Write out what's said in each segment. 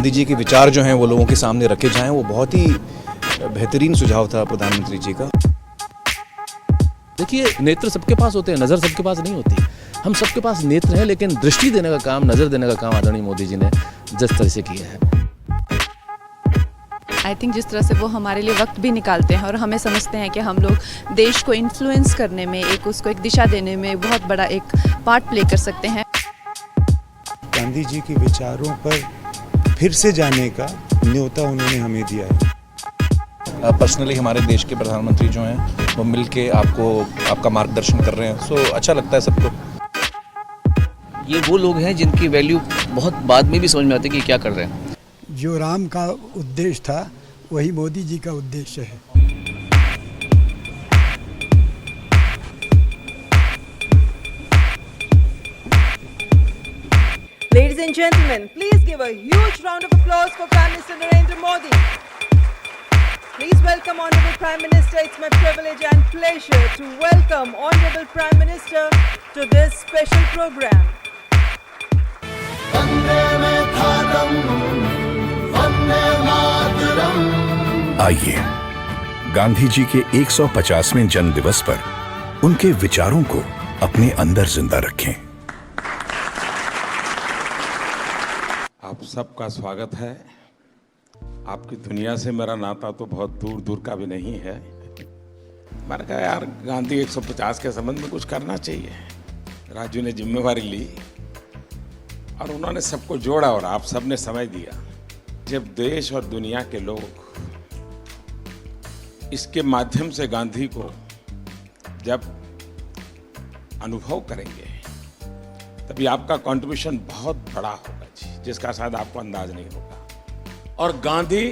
गांधी जी के विचार जो हैं वो लोगों के सामने रखे जाएं, वो बहुत ही बेहतरीन सुझाव था प्रधानमंत्री जी का। देखिए, नेत्र सबके पास होते हैं, नज़र सबके पास नहीं होती। हम सबके पास नेत्र हैं, लेकिन दृष्टि देने का काम, नज़र देने का काम आदरणीय मोदी जी ने जिस तरह से किया है, आई थिंक जिस तरह से वो हमारे लिए वक्त भी निकालते हैं और हमें समझते हैं कि हम लोग देश को इन्फ्लुएंस करने में, उसको एक दिशा देने में बहुत बड़ा एक पार्ट प्ले कर सकते हैं। गांधी जी के विचारों पर फिर से जाने का न्योता उन्होंने हमें दिया है। पर्सनली हमारे देश के प्रधानमंत्री जो हैं वो मिल के आपका मार्गदर्शन कर रहे हैं, सो अच्छा लगता है सबको। ये वो लोग हैं जिनकी वैल्यू बहुत बाद में भी समझ में आती है कि क्या कर रहे हैं। जो राम का उद्देश्य था वही मोदी जी का उद्देश्य है। Ladies and gentlemen, please give a huge round of applause for Prime Minister Narendra Modi. Please welcome Honorable Prime Minister. It's my privilege and pleasure to welcome Honorable Prime Minister to this special program. आइए गांधी जी के 150वें जन्म दिवस पर उनके विचारों को अपने अंदर जिंदा रखें। आप सबका स्वागत है। आपकी दुनिया से मेरा नाता तो बहुत दूर दूर का भी नहीं है। मैंने कहा यार गांधी 150 के संबंध में कुछ करना चाहिए। राजू ने जिम्मेवारी ली और उन्होंने सबको जोड़ा और आप सबने समय दिया। जब देश और दुनिया के लोग इसके माध्यम से गांधी को जब अनुभव करेंगे तभी आपका कंट्रीब्यूशन बहुत बड़ा होगा जी, जिसका शायद आपको अंदाज नहीं होगा। और गांधी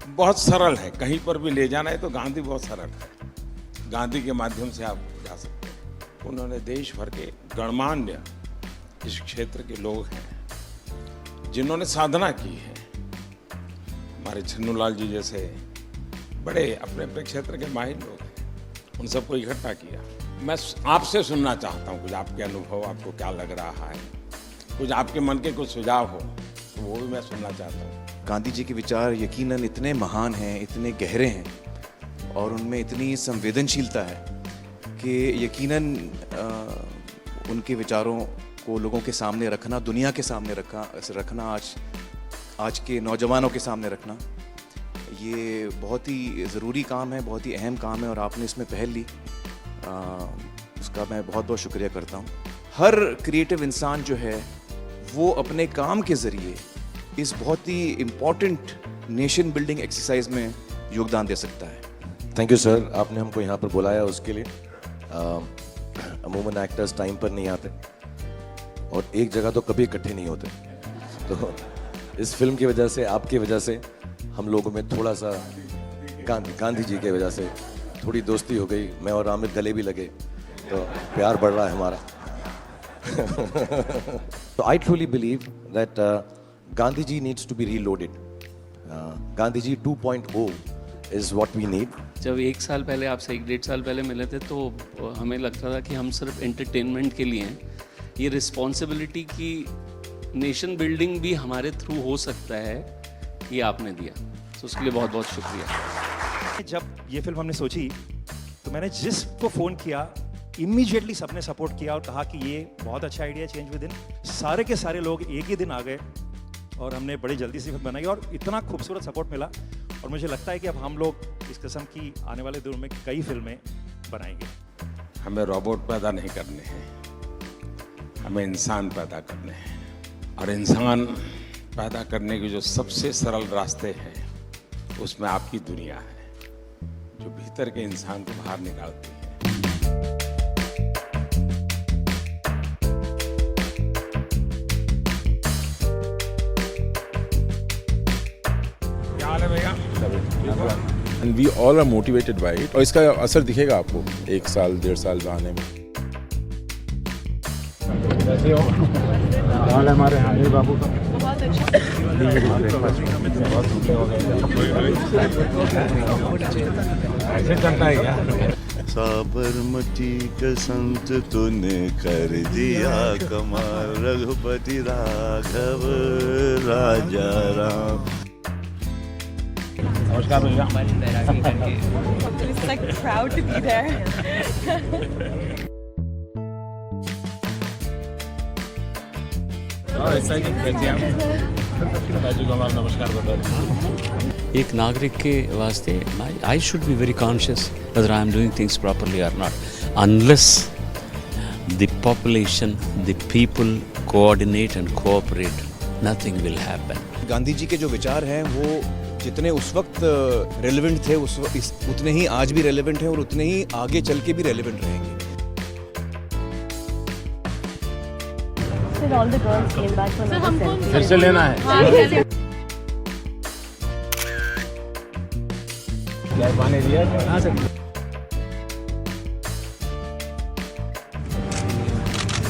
बहुत सरल है, कहीं पर भी ले जाना है तो गांधी बहुत सरल है। गांधी के माध्यम से आप जा सकते हैं। उन्होंने देश भर के गणमान्य इस क्षेत्र के लोग हैं जिन्होंने साधना की है। हमारे छन्नूलाल जी जैसे बड़े अपने अपने क्षेत्र के माहिर लोग हैं, उन सबको इकट्ठा किया। मैं आपसे सुनना चाहता हूँ कुछ आपके अनुभव, आपको क्या लग रहा है, कुछ आपके मन के कुछ सुझाव हो तो वो भी मैं सुनना चाहता हूँ। गांधी जी के विचार यकीनन इतने महान हैं, इतने गहरे हैं और उनमें इतनी संवेदनशीलता है कि यकीनन उनके विचारों को लोगों के सामने रखना, दुनिया के सामने रखना, आज के नौजवानों के सामने रखना, ये बहुत ही ज़रूरी काम है, बहुत ही अहम काम है और आपने इसमें पहल ली, उसका मैं बहुत बहुत शुक्रिया करता हूँ। हर क्रिएटिव इंसान जो है वो अपने काम के ज़रिए इस बहुत ही इम्पॉर्टेंट नेशन बिल्डिंग एक्सरसाइज में योगदान दे सकता है। थैंक यू सर, आपने हमको यहाँ पर बुलाया उसके लिए। अमूमन एक्टर्स टाइम पर नहीं आते और एक जगह तो कभी इकट्ठे नहीं होते, तो इस फिल्म की वजह से, आपकी वजह से हम लोगों में थोड़ा सा गांधी जी की वजह से थोड़ी दोस्ती हो गई। मैं और आमिर गले भी लगे, तो प्यार बढ़ रहा है हमारा। तो I truly believe that Gandhi ji needs to be reloaded. Gandhi ji 2.0 is what we need. जब 1 साल पहले, आपसे 1-1.5 साल पहले मिले थे तो हमें लगता था कि हम सिर्फ एंटरटेनमेंट के लिए हैं। ये रिस्पॉन्सिबिलिटी की नेशन बिल्डिंग भी हमारे थ्रू हो सकता है, ये आपने दिया, तो उसके लिए बहुत बहुत शुक्रिया। जब ये फिल्म हमने सोची तो मैंने जिसको फ़ोन किया इमीडिएटली सबने सपोर्ट किया और कहा कि ये बहुत अच्छा आइडिया, चेंज विद इन। सारे के सारे लोग एक ही दिन आ गए और हमने बड़ी जल्दी से फिल्म बनाई और इतना खूबसूरत सपोर्ट मिला। और मुझे लगता है कि अब हम लोग इस किस्म की आने वाले दिनों में कई फिल्में बनाएंगे। हमें रोबोट पैदा नहीं करने हैं, हमें इंसान पैदा करने हैं। और इंसान पैदा करने के जो सबसे सरल रास्ते हैं उसमें आपकी दुनिया है, जो भीतर के इंसान को बाहर निकालती है। क्या हाल है भैया? And we all are motivated by it. और इसका असर दिखेगा आपको 1 साल 1.5 साल आने में। हमारे हानि बाबू का बहुत अच्छा। ऐसे चलता है क्या? साबरमती का संत तूने कर दिया कमाल, रघुपति राघव राजा राम। नमस्कार भैया। It's like proud to be there. नमस्कार बता। एक नागरिक के वास्ते I should be very conscious whether I am doing things properly or not. Unless the population, the people coordinate and cooperate, nothing will happen. Gandhi ji के जो विचार हैं वो जितने उस वक्त रेलेवेंट थे उतने ही आज भी रेलेवेंट हैं और उतने ही आगे चल के भी रेलेवेंट रहेंगे। All the girls came back for another selfie. फिर से लेना है। चाय पानी दिया? हाँ सर।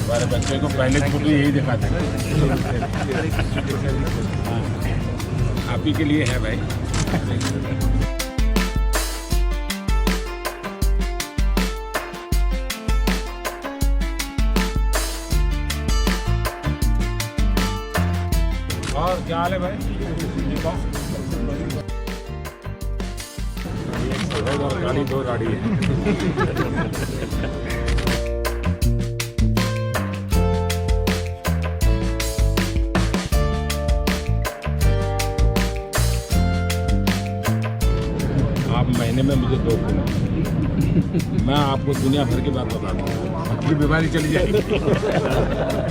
हमारे बच्चे को पहले छुट्टी यही दिखाते हैं। आप ही के लिए है भाई। और क्या हाल है भाई? गाड़ी दो गाड़ी है। आप महीने में मुझे 2 मैं आपको दुनिया भर की बात बता दूँ, अपनी बीमारी चली जाएगी।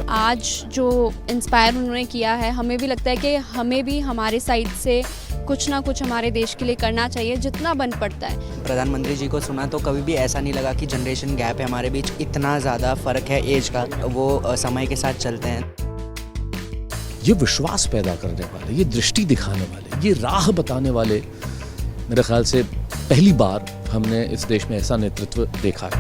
आज जो इंस्पायर उन्होंने किया है, हमें भी लगता है कि हमें भी हमारे साइड से कुछ ना कुछ हमारे देश के लिए करना चाहिए, जितना बन पड़ता है। प्रधानमंत्री जी को सुना तो कभी भी ऐसा नहीं लगा कि जनरेशन गैप है हमारे बीच, इतना ज़्यादा फ़र्क है एज का, वो समय के साथ चलते हैं। ये विश्वास पैदा करने वाले, ये दृष्टि दिखाने वाले, ये राह बताने वाले, मेरे ख्याल से पहली बार हमने इस देश में ऐसा नेतृत्व देखा है।